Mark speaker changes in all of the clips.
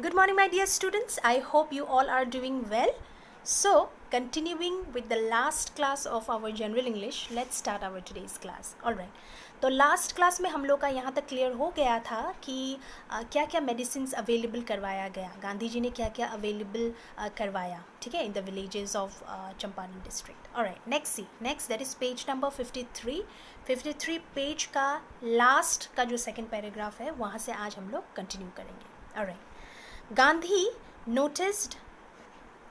Speaker 1: Good morning, my dear students. I hope you all are doing well. So, continuing with the last class of our general English, let's start our today's class. All right. तो last class में हम लोग का यहाँ तक clear हो गया था कि क्या क्या मेडिसिन अवेलेबल करवाया गया, गांधी जी ने क्या क्या अवेलेबल करवाया, ठीक है, in the villages of Champaran district. Alright, next that is page number 53 page का लास्ट का जो सेकंड पैराग्राफ है वहाँ से आज हम लोग कंटिन्यू करेंगे. Alright. Gandhi noticed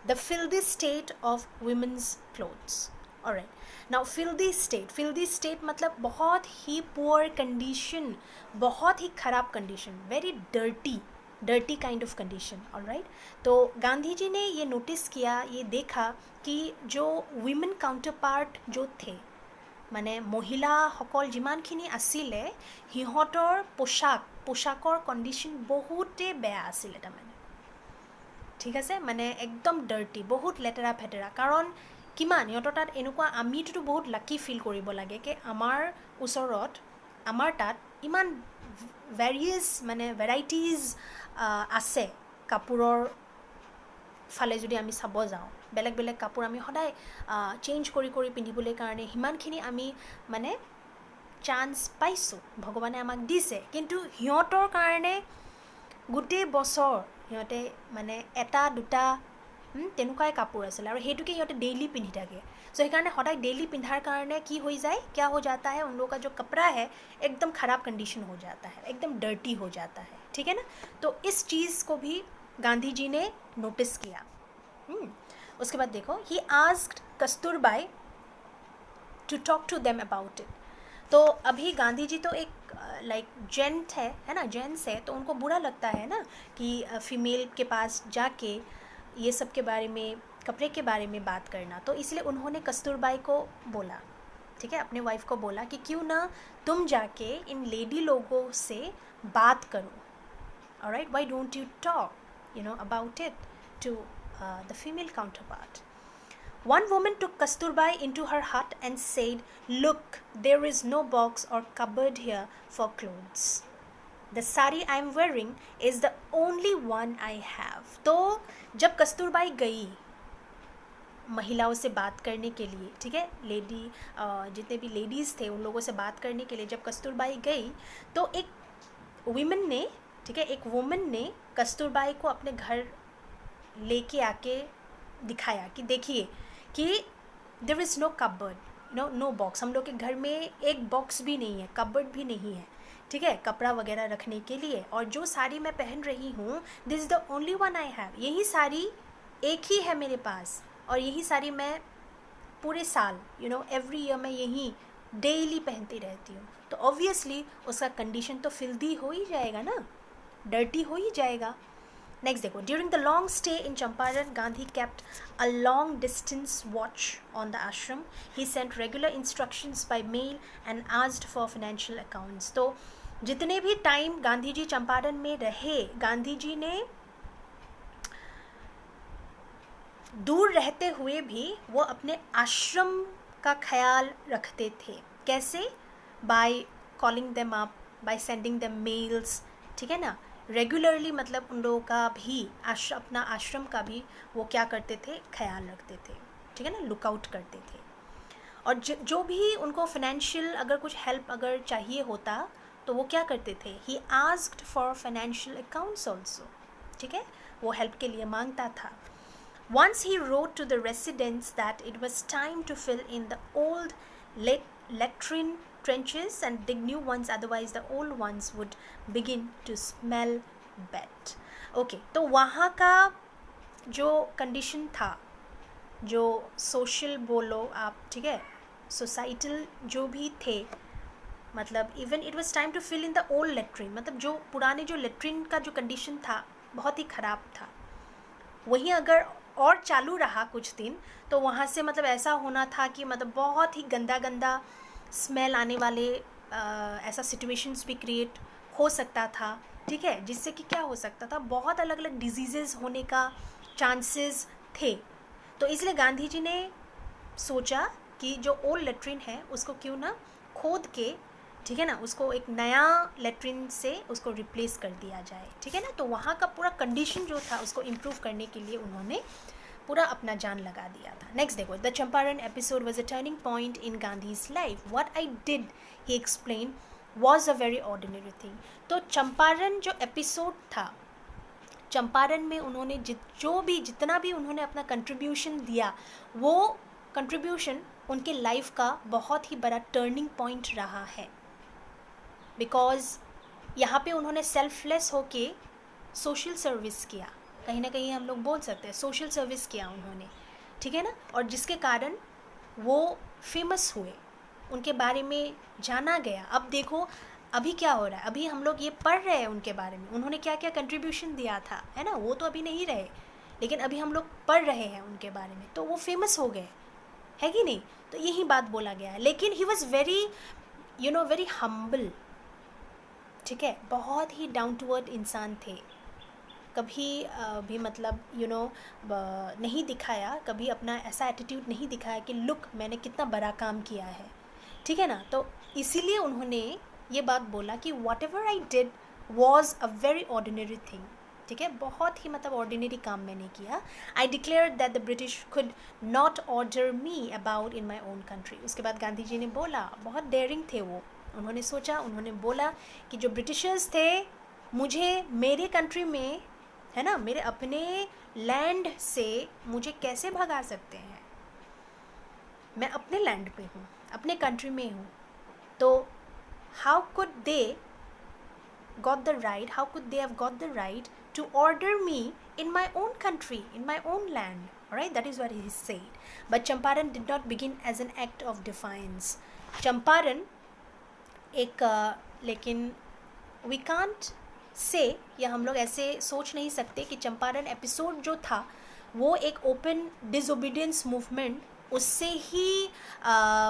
Speaker 1: the filthy state of women's clothes. Alright. Now filthy state मतलब बहुत ही poor condition, बहुत ही खराब condition, very dirty kind of condition. Alright. तो गांधी जी ने ये नोटिस किया, ये देखा कि जो women counterpart जो थे, মানে মহিলা সকল যিমানখিনি আছিলে সিহঁতৰ পোশাকৰ কণ্ডিশ্যন বহুতেই বেয়া আছিলে তাৰমানে, ঠিক আছে, মানে একদম ডাৰ্টি, বহুত লেতেৰা ফেতেৰা. কাৰণ কিমান সিহঁতৰ তাত এনেকুৱা, আমিতো বহুত লাকি ফিল কৰিব লাগে কি আমাৰ ওচৰত, আমাৰ তাত ইমান ভেৰাইটিজ আছে কাপোৰৰ ফালে. যদি আমি চাব যাওঁ বেলেগ বেলেগ কাপোৰ আমি সদায় চেঞ্জ কৰি পিন্ধিবলৈ কাৰণে সিমানখিনি আমি মানে চান্স পাইছোঁ, ভগৱানে আমাক দিছে. কিন্তু সিহঁতৰ কাৰণে গোটেই বছৰ সিহঁতে মানে এটা দুটা তেনেকুৱাই কাপোৰ আছিলে আৰু সেইটোকে সিহঁতে ডেইলি পিন্ধি থাকে. চ' সেইকাৰণে সদায় ডেইলি পিন্ধাৰ কাৰণে কি হৈ যায়, क्या हो जाता है, उन लोगों का जो कपड़ा है एकदम ख़राब कंडीशन हो जाता है, एकदम डर्टी हो जाता है, ठीक है ना. तो इस चीज़ को भी गांधी जी ने नोटिस किया. उसके बाद देखो, he asked Kasturbai to talk to them about it. तो अभी गांधी जी तो एक जेंट है ना, जेंट्स है, तो उनको बुरा लगता है ना कि फीमेल के पास जाके ये सब के बारे में, कपड़े के बारे में बात करना. तो इसलिए उन्होंने कस्तूरबाई को बोला, ठीक है, अपने वाइफ को बोला कि क्यों ना तुम जाके इन लेडी लोगों से बात करो. Alright, why don't you talk about it to the female counterpart. One woman took Kasturbai into her hut and said, "Look, there is no box or cupboard here for clothes. The sari I am wearing is the only one I have." तो जब कस्तूरबाई गई महिलाओं से बात करने के लिए, ठीक है, लेडी जितने भी लेडीज़ थे उन लोगों से बात करने के लिए जब कस्तूरबाई गई, तो एक वुमेन ने, ठीक है, एक वुमेन ने कस्तूरबाई को अपने घर लेके आके दिखाया कि देखिए कि there is no cupboard, no box. हम लोग के घर में एक बॉक्स भी नहीं है, कबर्ड भी नहीं है, ठीक है, कपड़ा वगैरह रखने के लिए. और जो साड़ी मैं पहन रही हूँ, this is the only one I have. यही साड़ी एक ही है मेरे पास और यही साड़ी मैं पूरे साल एवरी ईयर मैं यही डेली पहनती रहती हूँ. तो ऑब्वियसली उसका कंडीशन तो फिल्दी हो ही जाएगा ना, डर्टी हो ही जाएगा. Next देखो, during the long stay in Champaran, Gandhi kept a long distance watch on the ashram. He sent regular instructions by mail and asked for financial accounts. तो जितने भी टाइम गांधी जी चंपारण में रहे, गांधी जी ने दूर रहते हुए भी वो अपने आश्रम का ख्याल रखते थे. कैसे? By calling them up, by sending them mails, ठीक है ना. रेगुलरली मतलब उन लोगों का भी अपना आश्रम का भी वो क्या करते थे, ख्याल रखते थे, ठीक है ना, लुकआउट करते थे. और जो भी उनको फाइनेंशियल अगर कुछ हेल्प अगर चाहिए होता तो वो क्या करते थे, he asked for financial accounts also, ठीक है, वो हेल्प के लिए मांगता था. Once he wrote to the residents that it was time to fill in the old latrine trenches and dig new ones, otherwise the old ones would begin to smell bad. Okay, तो वहाँ का जो condition था, जो social बोलो आप, ठीक है, सोसाइटल जो भी थे, मतलब even it was time to fill in the old latrine, मतलब जो पुराने जो लेट्रिन का जो कंडीशन था बहुत ही ख़राब था, वहीं अगर और चालू रहा कुछ दिन तो वहाँ से मतलब ऐसा होना था कि मतलब बहुत ही गंदा स्मेल आने वाले ऐसा सिचुएशंस भी क्रिएट हो सकता था, ठीक है, जिससे कि क्या हो सकता था, बहुत अलग अलग डिजीज़ेस होने का चांसेस थे. तो इसलिए गांधी जी ने सोचा कि जो ओल्ड लेट्रिन है उसको क्यों ना खोद के, ठीक है ना, उसको एक नया लेट्रिन से उसको रिप्लेस कर दिया जाए, ठीक है ना। तो वहाँ का पूरा कंडीशन जो था उसको इम्प्रूव करने के लिए उन्होंने पूरा अपना जान लगा दिया था। नेक्स्ट देखो, the Champaran episode was a turning point in Gandhi's life. What I did, he explain, was a very ordinary thing. तो चंपारण जो एपिसोड था, चंपारण में उन्होंने जितना भी उन्होंने अपना कंट्रीब्यूशन दिया, वो कंट्रीब्यूशन उनके लाइफ का बहुत ही बड़ा टर्निंग पॉइंट रहा है। बिकॉज यहाँ पे उन्होंने सेल्फलेस होके सोशल सर्विस किया, कहीं ना कहीं हम लोग बोल सकते हैं सोशल सर्विस किया उन्होंने, ठीक है ना। और जिसके कारण वो फेमस हुए, उनके बारे में जाना गया। अब देखो अभी क्या हो रहा है, अभी हम लोग ये पढ़ रहे हैं उनके बारे में, उन्होंने क्या क्या कंट्रीब्यूशन दिया था, है ना। वो तो अभी नहीं रहे, लेकिन अभी हम लोग पढ़ रहे हैं उनके बारे में, तो वो फेमस हो गए, है कि नहीं। तो यही बात बोला गया है। लेकिन he was very very humble, ठीक है, बहुत ही डाउन टू अर्थ इंसान थे। कभी भी मतलब नहीं दिखाया, कभी अपना ऐसा एटीट्यूड नहीं दिखाया कि लुक मैंने कितना बड़ा काम किया है, ठीक है ना। तो इसीलिए उन्होंने ये बात बोला कि what ever I did was a very ordinary thing, ठीक है, बहुत ही मतलब ऑर्डिनरी काम मैंने किया। I declare that the British could not order me about in my own country. उसके बाद गांधी जी ने बोला, बहुत डेयरिंग थे वो, उन्होंने सोचा, उन्होंने बोला कि जो ब्रिटिशर्स थे मुझे मेरे कंट्री में, है ना, मेरे अपने लैंड से मुझे कैसे भगा सकते हैं, मैं अपने लैंड पे हूँ, अपने कंट्री में हूँ। तो how could they got the right, how could they have got the right to order me in my own country, in my own land, alright, that is what he said. But Champaran did not begin as an act of defiance. Champaran एक लेकिन we can't say, या हम लोग ऐसे सोच नहीं सकते कि चंपारण एपिसोड जो था वो एक ओपन डिसोबीडियंस मूवमेंट उससे ही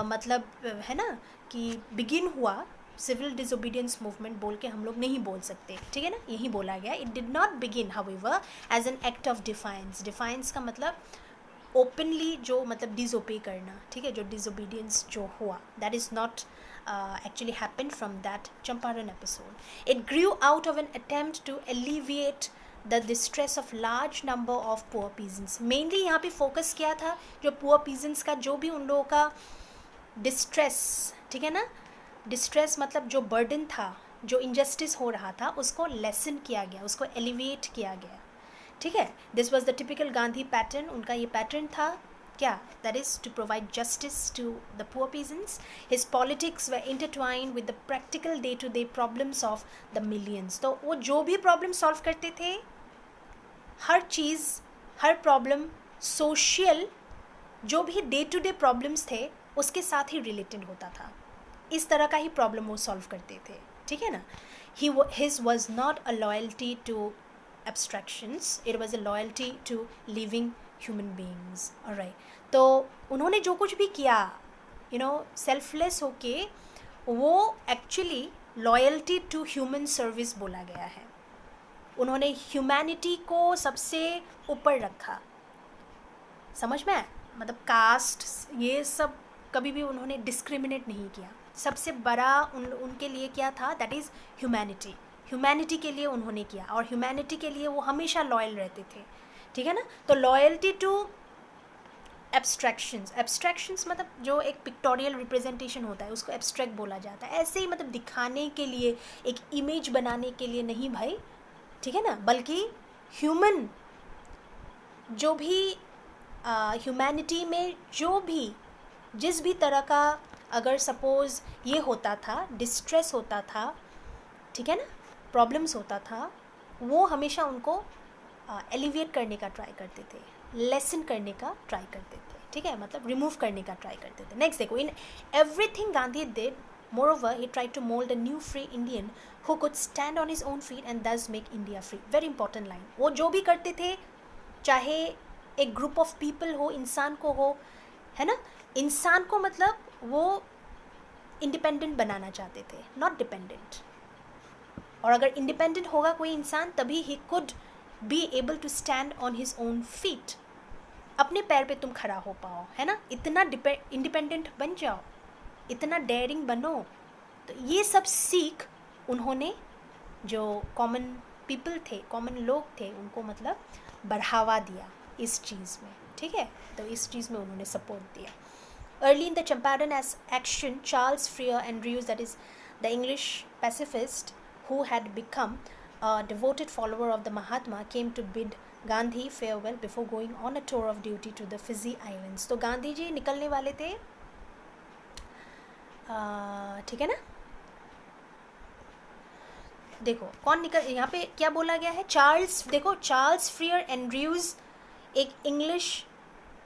Speaker 1: मतलब है ना कि बिगिन हुआ। सिविल डिसोबीडियंस मूवमेंट बोल के हम लोग नहीं बोल सकते, ठीक है ना, यही बोला गया। It did not begin however as an act of defiance. Defiance का मतलब ओपनली जो मतलब डिसोबे करना, ठीक है, जो डिसोबीडियंस जो हुआ, that is not actually happened from that Champaran episode. It grew out of an attempt to alleviate the distress of large number of poor peasants. Mainly यहाँ पे focus किया था जो poor peasants का जो भी उन लोगों का distress, ठीक है ना, distress मतलब जो burden था, जो injustice हो रहा था, उसको lessen किया गया, उसको alleviate किया गया, ठीक है। This was the typical Gandhi pattern, उनका ये pattern था क्या, that is to provide justice to the poor peasants. His politics were intertwined with the practical day-to-day problems of the millions. तो वो जो भी problem solve करते थे, हर चीज़, हर problem social जो भी day-to-day problems थे उसके साथ ही related होता था। इस तरह का ही problem वो solve करते थे, ठीक है ना। His was not a loyalty to abstractions, it was a loyalty to living human beings, alright. तो उन्होंने जो कुछ भी किया सेल्फलेस होके, वो actually loyalty to human service बोला गया है। उन्होंने ह्यूमैनिटी को सबसे ऊपर रखा, समझ में, मतलब कास्ट ये सब कभी भी उन्होंने डिस्क्रिमिनेट नहीं किया। सबसे बड़ा उनके लिए क्या था, दैट इज़ ह्यूमैनिटी। ह्यूमैनिटी के लिए उन्होंने किया, और ह्यूमैनिटी के लिए वो हमेशा लॉयल रहते थे, ठीक है ना। तो लॉयल्टी टू एब्स्ट्रैक्शंस, एब्स्ट्रैक्शंस मतलब जो एक पिक्टोरियल रिप्रेजेंटेशन होता है उसको एब्स्ट्रैक्ट बोला जाता है। ऐसे ही मतलब दिखाने के लिए, एक इमेज बनाने के लिए नहीं भाई, ठीक है ना, बल्कि ह्यूमन जो भी ह्यूमैनिटी में जो भी जिस भी तरह का अगर सपोज़ ये होता था, डिस्ट्रेस होता था, ठीक है ना, प्रॉब्लम्स होता था, वो हमेशा उनको एलिविएट करने का ट्राई करते थे, लेसन करने का ट्राई करते थे, ठीक है, मतलब रिमूव करने का ट्राई करते थे। नेक्स्ट देखो, in everything Gandhi did moreover he tried to mold a new free Indian who could stand on his own feet and thus make India free. Very important line. वो जो भी करते थे, चाहे एक ग्रुप ऑफ पीपल हो, इंसान को हो, है ना, इंसान को मतलब वो इंडिपेंडेंट बनाना चाहते थे, नॉट डिपेंडेंट। और अगर इंडिपेंडेंट होगा कोई इंसान तभी he could be able to stand on his own feet, अपने पैर पे तुम खड़ा हो पाओ, है ना, इतना इंडिपेंडेंट बन जाओ, इतना डेयरिंग बनो, तो ये सब सीख उन्होंने जो कॉमन पीपल थे, कॉमन लोग थे, उनको मतलब बढ़ावा दिया इस चीज़ में, ठीक है। तो इस चीज़ में उन्होंने सपोर्ट दिया। Early in the Champaran action, Charles Freer Andrews, that is the English pacifist who had become a devoted follower of the Mahatma, came to bid Gandhi farewell before going on a tour of duty to the Fiji Islands. तो गांधी जी निकलने वाले थे, ठीक है ना। देखो कौन निकल, यहाँ पे क्या बोला गया है, चार्ल्स, देखो चार्ल्स फ्रियर एंड्रयूज एक इंग्लिश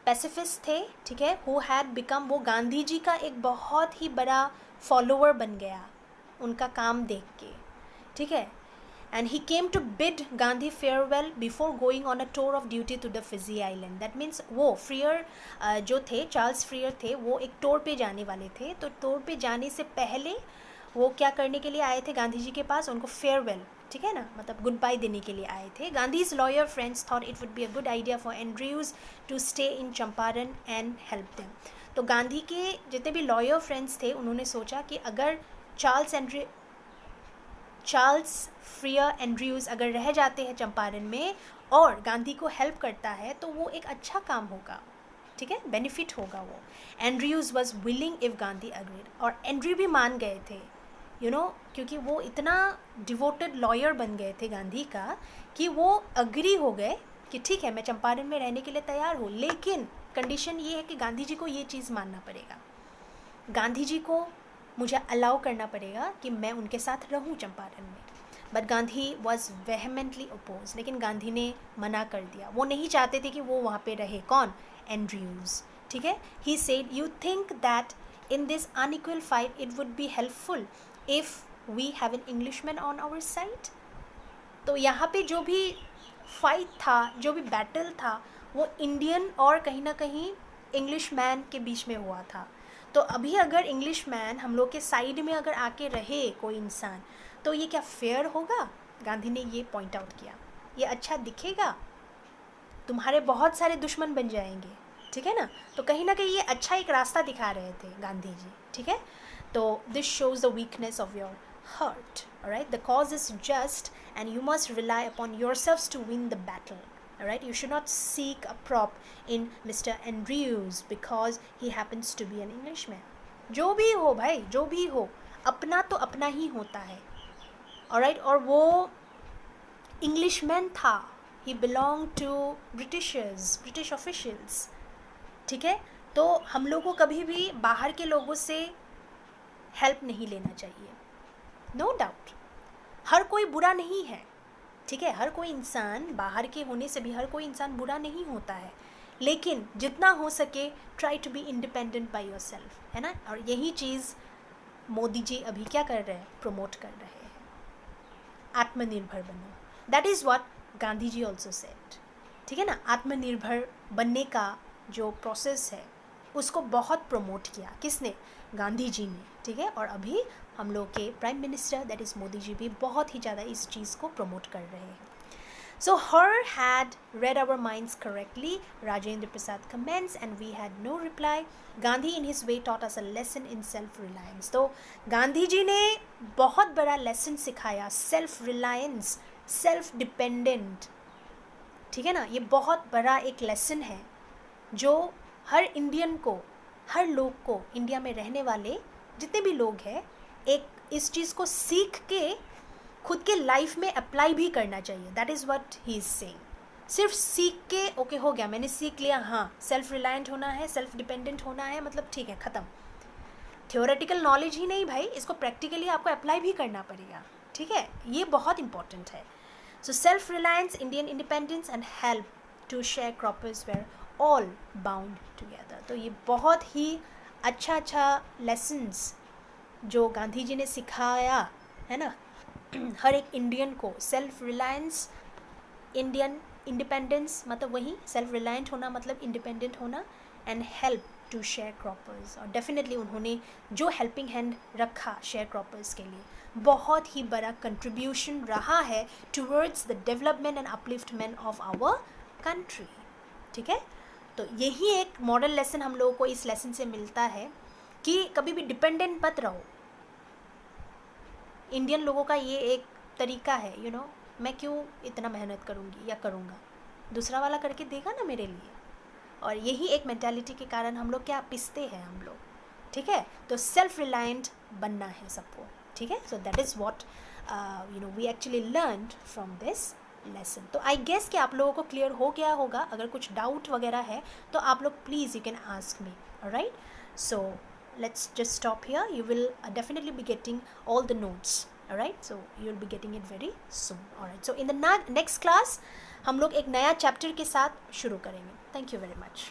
Speaker 1: पैसिफिस्ट थे, ठीक है, हु हैड बिकम, वो गांधी जी का एक बहुत ही बड़ा फॉलोअर बन गया उनका काम देख के, ठीक है। And he came to bid Gandhi farewell before going on a tour of duty to the Fiji island. That means वो फ्रियर जो थे, चार्ल्स फ्रियर थे, वो एक टूर पे जाने वाले थे। तो टूर पे जाने से पहले वो क्या करने के लिए आए थे गांधी जी के पास, उनको फेयरवेल, ठीक है ना, मतलब गुड बाय देने के लिए आए थे। Gandhi's lawyer friends thought it would be a good idea for Andrews to stay in Champaran and help them. तो गांधी के जितने भी लॉयर फ्रेंड्स थे उन्होंने सोचा कि अगर चार्ल्स फ्रियर एंड्रयूज अगर रह जाते हैं चंपारण में और गांधी को हेल्प करता है तो वो एक अच्छा काम होगा, ठीक है, बेनिफिट होगा वो। Andrews was willing if Gandhi agreed, और एंड्रयू भी मान गए थे, यू नो, क्योंकि वो इतना डिवोटेड लॉयर बन गए थे गांधी का कि वो अग्री हो गए कि ठीक है मैं चंपारण में रहने के लिए तैयार हूँ, लेकिन कंडीशन ये है कि गांधी जी को ये चीज़ मानना पड़ेगा, गांधी जी को मुझे अलाउ करना पड़ेगा कि मैं उनके साथ रहूं चंपारण में। But Gandhi was vehemently oppose, लेकिन गांधी ने मना कर दिया, वो नहीं चाहते थे कि वो वहाँ पे रहे। कौन? एंड्रयूज, ठीक है। He said you think that in this unequal fight it would be helpful if we have an Englishman on our side. तो यहाँ पे जो भी फाइट था, जो भी बैटल था, वो इंडियन और कहीं ना कहीं इंग्लिश मैन के बीच में हुआ था। तो अभी अगर इंग्लिश मैन हम लोग के साइड में अगर आके रहे कोई इंसान, तो ये क्या फेयर होगा? गांधी ने ये पॉइंट आउट किया, ये अच्छा दिखेगा, तुम्हारे बहुत सारे दुश्मन बन जाएंगे, ठीक है ना। तो कहीं ना कहीं ये अच्छा एक रास्ता दिखा रहे थे गांधी जी, ठीक है। तो this shows the weakness of your heart, alright? The cause is just and you must rely upon yourselves to win the battle, alright? You should not seek a prop in Mr. Andrews because he happens to be an Englishman. जो भी हो भाई, जो भी हो, अपना तो अपना ही होता है, alright? और वो Englishman था, he belonged to British officials, ठीक है। तो हम लोग को कभी भी बाहर के लोगों से हेल्प नहीं लेना चाहिए, नो डाउट। हर कोई बुरा नहीं है, ठीक है, हर कोई इंसान, बाहर के होने से भी हर कोई इंसान बुरा नहीं होता है, लेकिन जितना हो सके try to be independent by yourself, है ना। और यही चीज़ मोदी जी अभी क्या कर रहे हैं, प्रमोट कर रहे हैं, आत्मनिर्भर बनो। That is what Gandhi ji also said, ठीक है ना। आत्मनिर्भर बनने का जो प्रोसेस है उसको बहुत प्रमोट किया, किसने? गांधी जी ने, ठीक है। और अभी हम लोग के prime minister that is Modi ji भी बहुत ही ज़्यादा इस चीज़ को प्रमोट कर रहे हैं। So he had read our minds correctly, Rajendra Prasad comments, and we had no reply. Gandhi in his way taught us a lesson in self-reliance. तो गांधी जी ने बहुत बड़ा लेसन सिखाया, सेल्फ रिलायंस, सेल्फ डिपेंडेंट, ठीक है ना। ये बहुत बड़ा एक लेसन है जो हर इंडियन को, हर लोग को, इंडिया में रहने वाले जितने भी लोग हैं, एक इस चीज़ को सीख के खुद के लाइफ में अप्लाई भी करना चाहिए। That is what he is saying. सिर्फ सीख के ओके हो गया, मैंने सीख लिया, हाँ सेल्फ रिलायंट होना है, सेल्फ डिपेंडेंट होना है, मतलब ठीक है ख़त्म। थियोरेटिकल नॉलेज ही नहीं भाई, इसको प्रैक्टिकली आपको अप्लाई भी करना पड़ेगा, ठीक है, ये बहुत इंपॉर्टेंट है। So self reliance, Indian independence and help to share croppers were all bound together. तो ये बहुत ही अच्छा लेसन्स जो गांधी जी ने सिखाया है ना हर एक इंडियन को। सेल्फ रिलायंस, इंडियन इंडिपेंडेंस, मतलब वही सेल्फ रिलायंट होना मतलब इंडिपेंडेंट होना, and help to share croppers. और डेफिनेटली उन्होंने जो हेल्पिंग हैंड रखा शेयर क्रॉपर्स के लिए, बहुत ही बड़ा कंट्रीब्यूशन रहा है towards the development and upliftment of our country, ठीक है। तो यही एक मॉडल लेसन हम लोगों को इस लेसन से मिलता है कि कभी भी डिपेंडेंट मत रहो, इंडियन लोगों का ये एक तरीका है, यू नो, मैं क्यों इतना मेहनत करूँगी या करूँगा, दूसरा वाला करके देगा ना मेरे लिए। और यही एक मेंटालिटी के कारण हम लोग क्या पिसते हैं हम लोग, ठीक है। तो सेल्फ रिलायंट बनना है सबको, ठीक है। So that is what you know we actually learned from this lesson. तो आई गेस कि आप लोगों को क्लियर हो गया होगा। अगर कुछ डाउट वगैरह है तो आप लोग please you can ask me, alright. So let's just stop here. You will definitely be getting all the notes, all right, so you'll be getting it very soon, all right। so in the next class हम लोग एक नया chapter के साथ शुरू करेंगे। Thank you very much.